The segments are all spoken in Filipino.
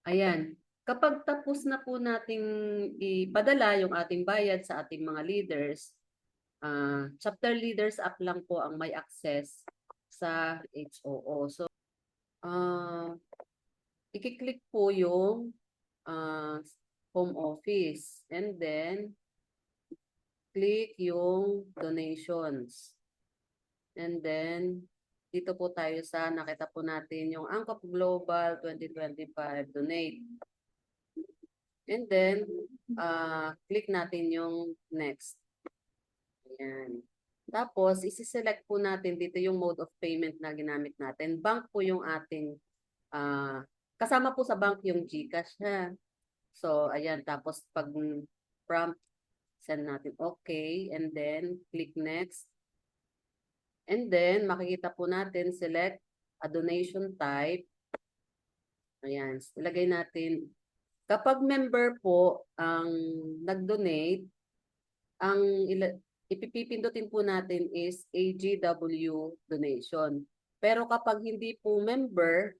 Ayan. Kapag tapos na po nating ipadala yung ating bayad sa ating mga leaders, chapter leaders app lang po ang may access sa HOO. So, ah i-click po yung ah, home office and then click yung donations. And then, dito po tayo sa nakita po natin yung Angkop Global 2025 Donate. And then, click natin yung next. Ayan. Tapos, isi-select po natin dito yung mode of payment na ginamit natin. Bank po yung ating, kasama po sa bank yung GCash ha. So, ayan. Tapos, pag prompt, send natin okay. And then, click next. And then, makikita po natin, select a donation type. Ayan, ilagay natin. Kapag member po ang nag-donate, ang ipipindutin po natin is AGW donation. Pero kapag hindi po member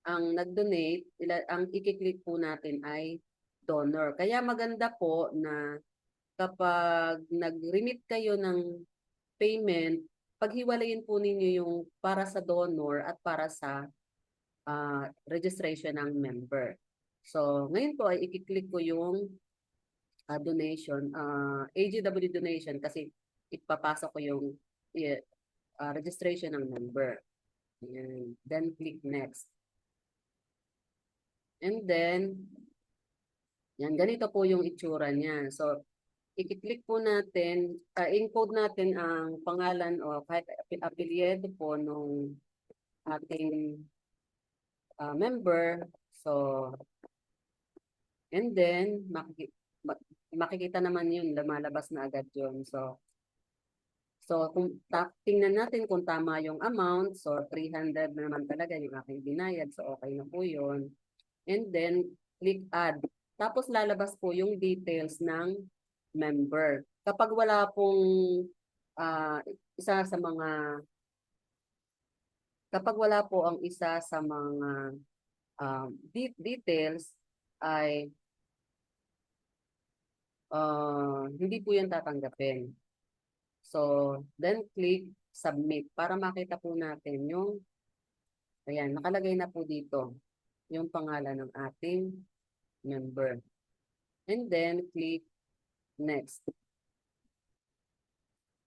ang nag-donate, ang i-click po natin ay donor. Kaya maganda po na kapag nag-remit kayo ng payment, paghiwalayin po ninyo yung para sa donor at para sa registration ng member. So, ngayon po ay i-click ko yung donation, AGW donation kasi ipapasok ko yung registration ng member. Ayan. Then, click next. And then, yan, ganito po yung itsura niya. So, i-click po natin, encode natin ang pangalan o kahit apelyido po nung ating member. So, and then, makikita naman yun, lumalabas na agad yun. So kung tingnan natin kung tama yung amount, so 300 na naman talaga yung aking binayad, so okay na po yun. And then, click add. Tapos lalabas po yung details ng member. Kapag wala pong isa sa mga, kapag wala po ang isa sa mga details, ay hindi po yan tatanggapin. So, then click submit para makita po natin yung, ayan, nakalagay na po dito yung pangalan ng ating member. And then click next.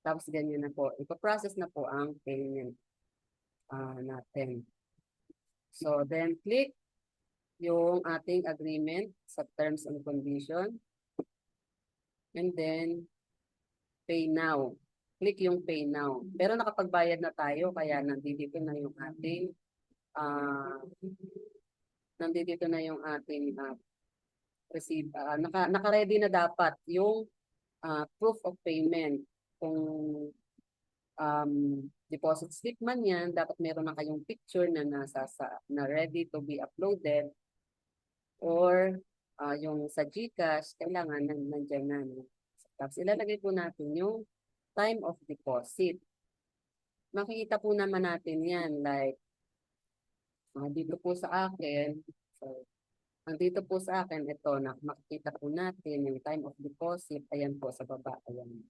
Tapos ganyan na po. Ipaprocess na po ang payment natin. So, then click yung ating agreement sa terms and condition. And then, pay now. Click yung pay now. Pero nakapagbayad na tayo, kaya nandito na yung ating nandito na yung ating receive. Naka-ready na dapat yung proof of payment. Kung deposit slip man yan, dapat meron na kayong picture na na ready to be uploaded, or yung sa GCash, kailangan nandiyan na. Tapos ilalagay po natin yung time of deposit. Makikita po naman natin yan, like dito po sa akin, so, dito po sa akin, ito, makikita po natin yung time of deposit, ayan po sa baba, ayan.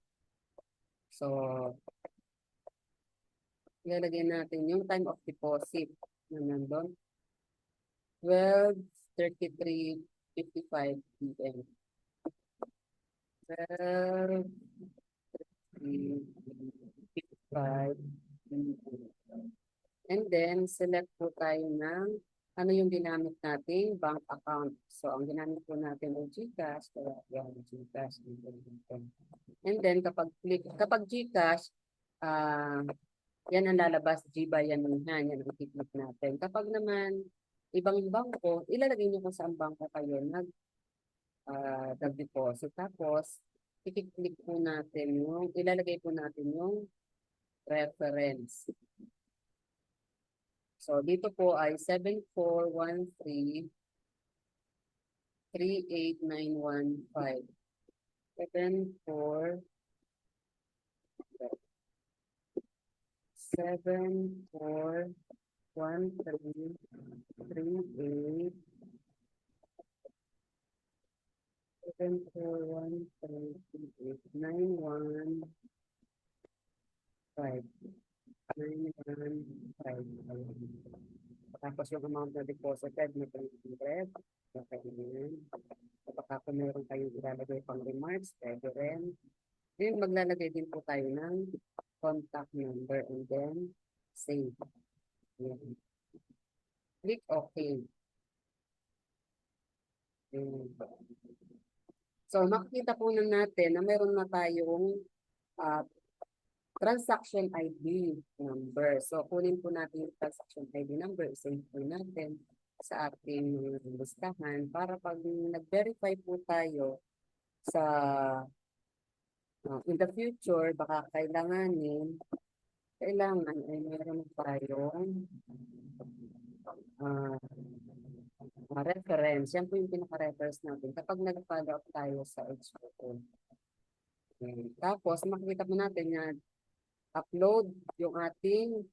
So, ilalagay natin yung time of deposit na nandun. 12:33:55 p.m. 12:55 p.m. And then, select po tayo ng ano yung ginamit nating bank account. So, ang ginamit po natin ay GCash. Kaya, yan, GCash. And then, kapag GCash, yan ang lalabas, GBay yan yan ang i-click natin. Kapag naman, ibang bangko, ilalagay nyo kung saan bangko kayo nag-deposit. Tapos, i-click po natin yung, ilalagay po natin yung reference. So, dito po ay 7413-38915. 7413-38915. Tapos yung amount na deposited, may 300. Okay yan. Baka kung meron kayong ilalagay pang remarks, pwede rin. Then maglalagay din po tayo ng contact number and then save. Yan. Click OK. Yan. So makikita po na natin na meron na tayong transaction ID number. So kunin po natin yung transaction ID number, save po natin sa ating listahan para pag nag-verify po tayo sa in the future, baka kailangan ay meron tayong reference. Yan po yung pinaka-reference natin kapag nag-follow up tayo sa HOO. Okay. Tapos makikita po natin na upload yung ating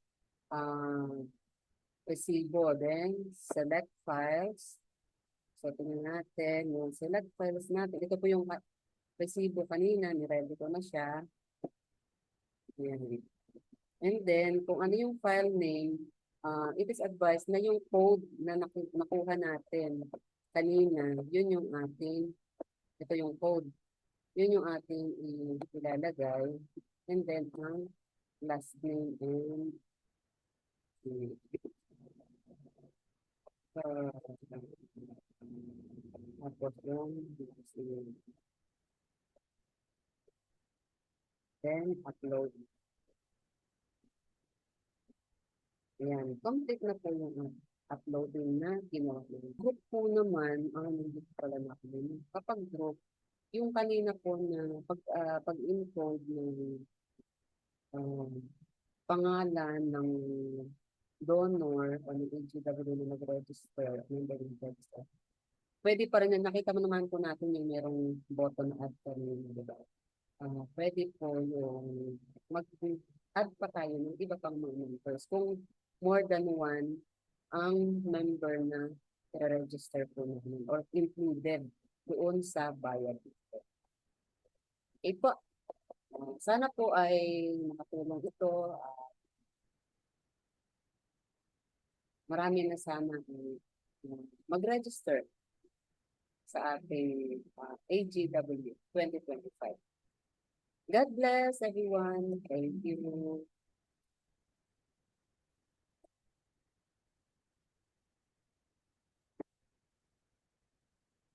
resibo. Then select files. So tingnan natin yung select files natin. Ito po yung resibo kanina, ni-ready ko na siya. Ayan. And then, kung ano yung file name, it is advised na yung code na nakuha natin kanina, yun yung ating, ito yung code, yun yung ating ilalagay. And then, ang last name and tapos yung then upload. Ayan, complete na po yung uploading na ginawa. Group po naman, hindi pala natin. Kapag group, yung kanina po na pag-encode ng pangalan ng donor o ng AGW na nag-register, pwede pa rin, nakita mo naman po natin yung merong button add pa rin, diba? Pwede po yung mag-add pa tayo ng iba pang mga members. Kung more than one ang member na i-register po namin or included doon sa bayad. Ito, sana po ay makatulong ito. Marami na sana mag-register sa ating AGW 2025. God bless everyone. Thank you.